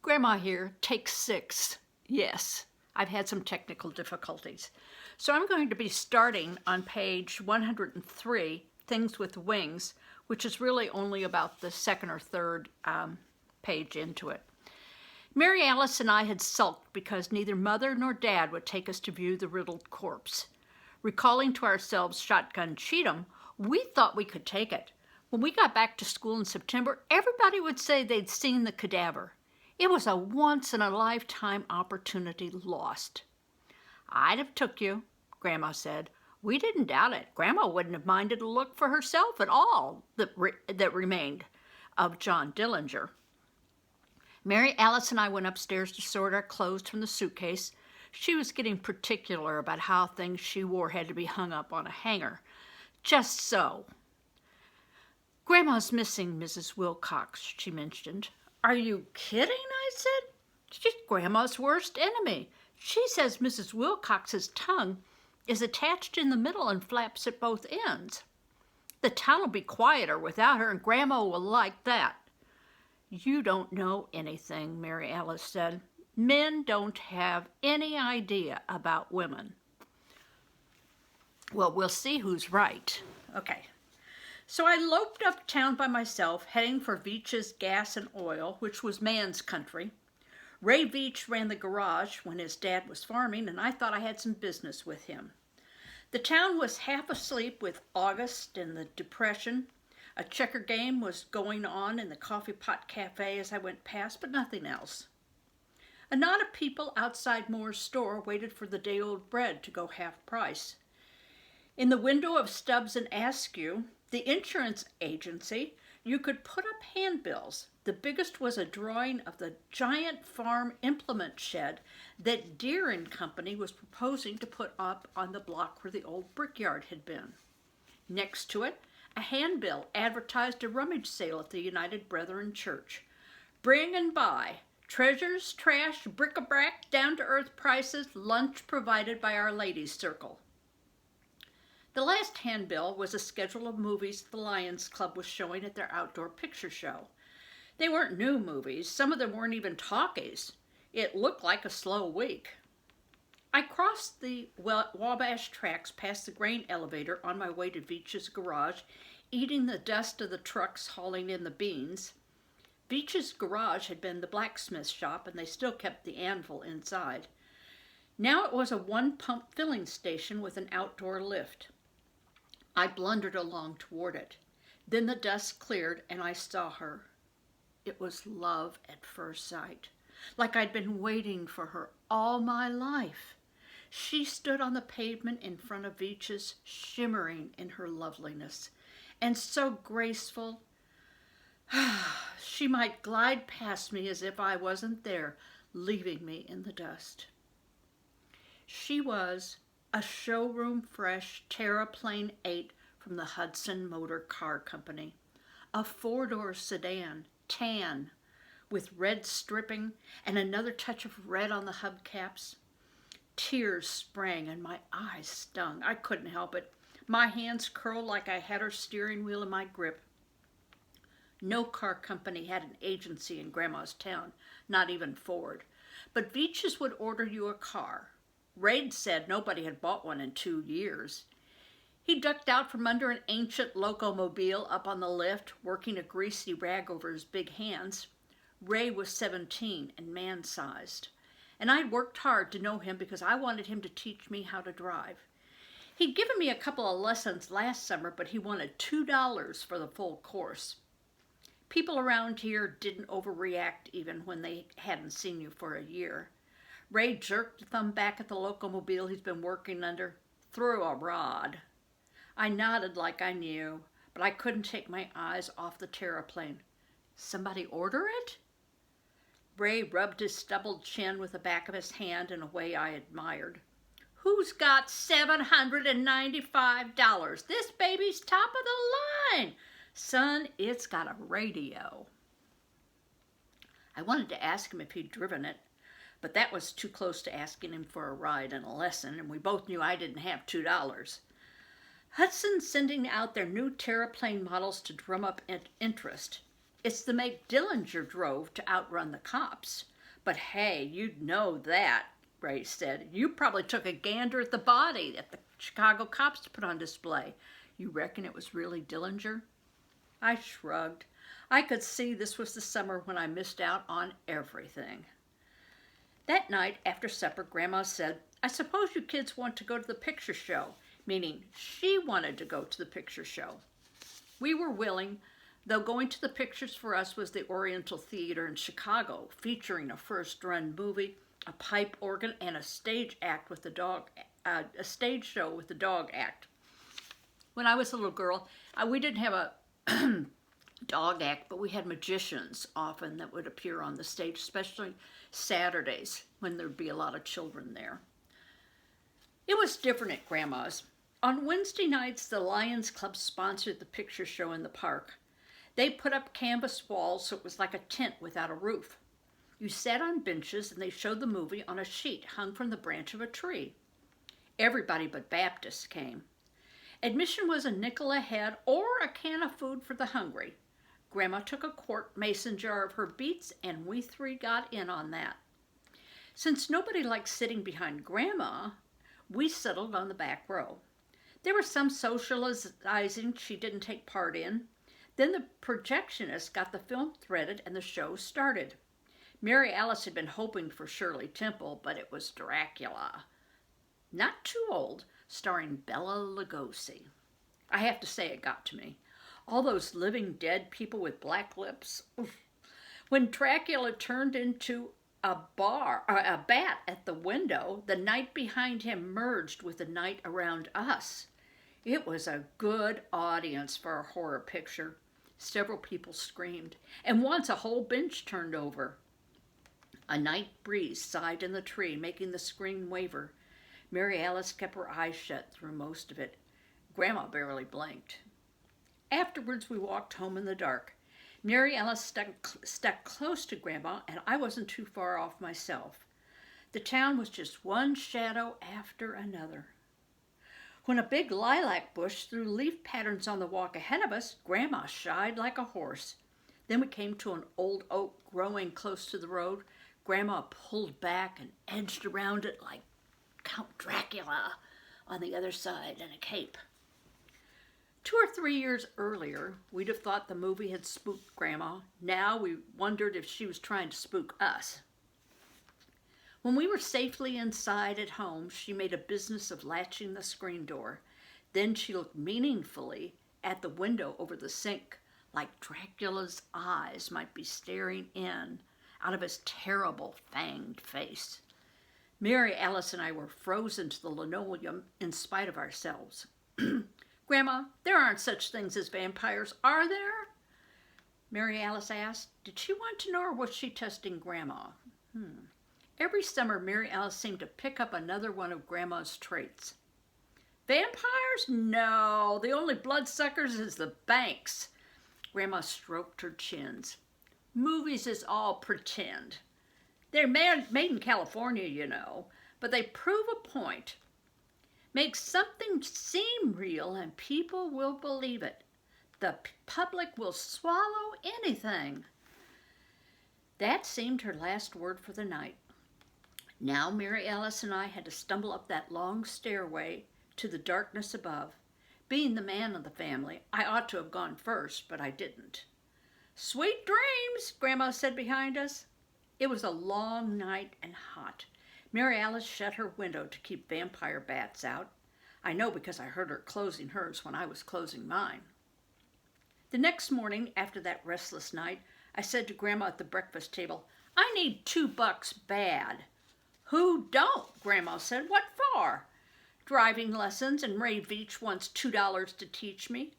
Grandma here, take 6. Yes, I've had some technical difficulties. So I'm going to be starting on page 103, Things with Wings, which is really only about the second or third page into it. Mary Alice and I had sulked because neither Mother nor Dad would take us to view the riddled corpse. Recalling to ourselves Shotgun Cheatham, we thought we could take it. When we got back to school in September, everybody would say they'd seen the cadaver. It was a once-in-a-lifetime opportunity lost. I'd have took you, Grandma said. We didn't doubt it. Grandma wouldn't have minded a look for herself at all that remained of John Dillinger. Mary Alice and I went upstairs to sort our clothes from the suitcase. She was getting particular about how things she wore had to be hung up on a hanger. Just so. Grandma's missing Mrs. Wilcox, she mentioned. Are you kidding? I said. She's Grandma's worst enemy. She says Mrs. Wilcox's tongue is attached in the middle and flaps at both ends. The town will be quieter without her, and Grandma will like that. You don't know anything, Mary Alice said. Men don't have any idea about women. Well, we'll see who's right. Okay. So I loped uptown by myself, heading for Veach's Gas and Oil, which was man's country. Ray Veach ran the garage when his dad was farming, and I thought I had some business with him. The town was half asleep with August and the Depression. A checker game was going on in the Coffee Pot Cafe as I went past, but nothing else. A knot of people outside Moore's store waited for the day-old bread to go half price. In the window of Stubbs and Askew, the insurance agency, you could put up handbills. The biggest was a drawing of the giant farm implement shed that Deere & Company was proposing to put up on the block where the old brickyard had been. Next to it, a handbill advertised a rummage sale at the United Brethren Church. Bring and buy. Treasures, trash, bric-a-brac, down-to-earth prices, lunch provided by Our Lady's Circle. The last handbill was a schedule of movies the Lions Club was showing at their outdoor picture show. They weren't new movies. Some of them weren't even talkies. It looked like a slow week. I crossed the Wabash tracks past the grain elevator on my way to Veach's garage, eating the dust of the trucks hauling in the beans. Veach's garage had been the blacksmith shop, and they still kept the anvil inside. Now it was a one-pump filling station with an outdoor lift. I blundered along toward it. Then the dust cleared, and I saw her. It was love at first sight, like I'd been waiting for her all my life. She stood on the pavement in front of Veach's, shimmering in her loveliness, and so graceful. She might glide past me as if I wasn't there, leaving me in the dust. She was a showroom fresh Terraplane 8 from the Hudson Motor Car Company, a 4-door sedan, tan, with red stripping and another touch of red on the hubcaps. Tears sprang and my eyes stung. I couldn't help it. My hands curled like I had her steering wheel in my grip. No car company had an agency in Grandma's town, not even Ford. But Veach's would order you a car. Raid said nobody had bought one in 2 years. He ducked out from under an ancient locomobile up on the lift, working a greasy rag over his big hands. Ray was 17 and man-sized, and I'd worked hard to know him because I wanted him to teach me how to drive. He'd given me a couple of lessons last summer, but he wanted $2 for the full course. People around here didn't overreact even when they hadn't seen you for a year. Ray jerked a thumb back at the locomobile he's been working under. Through a rod. I nodded like I knew, but I couldn't take my eyes off the Terraplane. Somebody order it? Ray rubbed his stubbled chin with the back of his hand in a way I admired. Who's got $795? This baby's top of the line. Son, it's got a radio. I wanted to ask him if he'd driven it, but that was too close to asking him for a ride and a lesson, and we both knew I didn't have $2. Hudson's sending out their new Terraplane models to drum up interest. It's the make Dillinger drove to outrun the cops. But hey, you'd know that, Ray said. You probably took a gander at the body that the Chicago cops put on display. You reckon it was really Dillinger? I shrugged. I could see this was the summer when I missed out on everything. That night, after supper, Grandma said, I suppose you kids want to go to the picture show, meaning she wanted to go to the picture show. We were willing, though going to the pictures for us was the Oriental Theater in Chicago, featuring a first-run movie, a pipe organ, and a stage act with a stage show with the dog act. When I was a little girl, we didn't have a dog act, but we had magicians often that would appear on the stage, especially Saturdays when there'd be a lot of children there. It was different at Grandma's. On Wednesday nights, the Lions Club sponsored the picture show in the park. They put up canvas walls so it was like a tent without a roof. You sat on benches and they showed the movie on a sheet hung from the branch of a tree. Everybody but Baptists came. Admission was a nickel a head or a can of food for the hungry. Grandma took a quart mason jar of her beets and we three got in on that. Since nobody liked sitting behind Grandma, we settled on the back row. There was some socializing she didn't take part in. Then the projectionist got the film threaded and the show started. Mary Alice had been hoping for Shirley Temple, but it was Dracula. Not too old, starring Bela Lugosi. I have to say it got to me. All those living dead people with black lips. Oof. When Dracula turned into a bat at the window, the night behind him merged with the night around us. It was a good audience for a horror picture. Several people screamed, and once a whole bench turned over. A night breeze sighed in the tree, making the screen waver. Mary Alice kept her eyes shut through most of it. Grandma barely blinked. Afterwards, we walked home in the dark. Mary Alice stuck close to Grandma, and I wasn't too far off myself. The town was just one shadow after another. When a big lilac bush threw leaf patterns on the walk ahead of us, Grandma shied like a horse. Then we came to an old oak growing close to the road. Grandma pulled back and edged around it like Count Dracula on the other side in a cape. 2 or 3 years earlier, we'd have thought the movie had spooked Grandma. Now we wondered if she was trying to spook us. When we were safely inside at home, she made a business of latching the screen door. Then she looked meaningfully at the window over the sink, like Dracula's eyes might be staring in out of his terrible fanged face. Mary Alice and I were frozen to the linoleum in spite of ourselves. Grandma, there aren't such things as vampires, are there? Mary Alice asked. Did she want to know or was she testing Grandma? Every summer, Mary Alice seemed to pick up another one of Grandma's traits. Vampires? No, the only bloodsuckers is the banks. Grandma stroked her chins. Movies is all pretend. They're made in California, you know, but they prove a point. Make something seem real and people will believe it. The public will swallow anything. That seemed her last word for the night. Now Mary Alice and I had to stumble up that long stairway to the darkness above. Being the man of the family, I ought to have gone first, but I didn't. Sweet dreams, Grandma said behind us. It was a long night and hot. Mary Alice shut her window to keep vampire bats out. I know because I heard her closing hers when I was closing mine. The next morning, after that restless night, I said to Grandma at the breakfast table, I need $2 bad. Who don't? Grandma said. What for? Driving lessons, and Ray Veach wants $2 to teach me.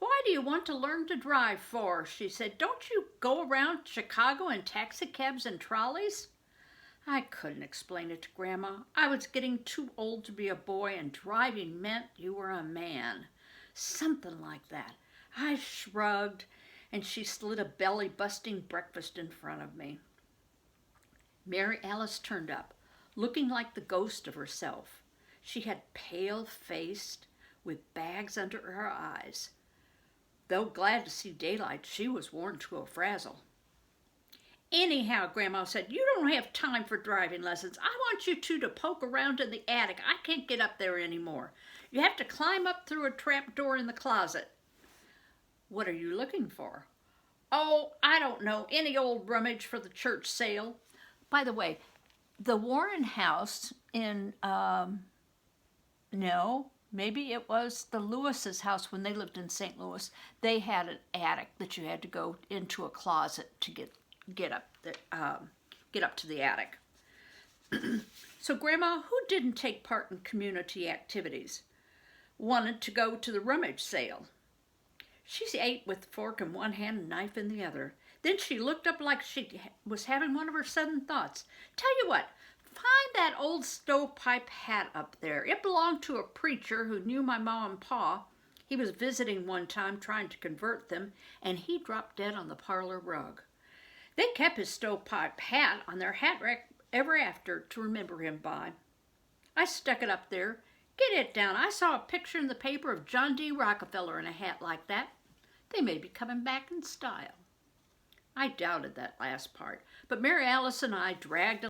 Why do you want to learn to drive for? She said. Don't you go around Chicago in taxicabs and trolleys? I couldn't explain it to Grandma. I was getting too old to be a boy, and driving meant you were a man. Something like that. I shrugged, and she slid a belly-busting breakfast in front of me. Mary Alice turned up, looking like the ghost of herself. She had pale-faced, with bags under her eyes. Though glad to see daylight, she was worn to a frazzle. Anyhow, Grandma said, you don't have time for driving lessons. I want you two to poke around in the attic. I can't get up there anymore. You have to climb up through a trap door in the closet. What are you looking for? Oh, I don't know. Any old rummage for the church sale. By the way, the Warren house in, no, maybe it was the Lewis's house when they lived in St. Louis. They had an attic that you had to go into a closet to get up to the attic. So Grandma, who didn't take part in community activities, wanted to go to the rummage sale. She ate with a fork in one hand and a knife in the other. Then she looked up like she was having one of her sudden thoughts. Tell you what, find that old stovepipe hat up there. It belonged to a preacher who knew my ma and pa. He was visiting one time trying to convert them, and he dropped dead on the parlor rug. They kept his stovepipe hat on their hat rack ever after to remember him by. I stuck it up there. Get it down. I saw a picture in the paper of John D. Rockefeller in a hat like that. They may be coming back in style. I doubted that last part, but Mary Alice and I dragged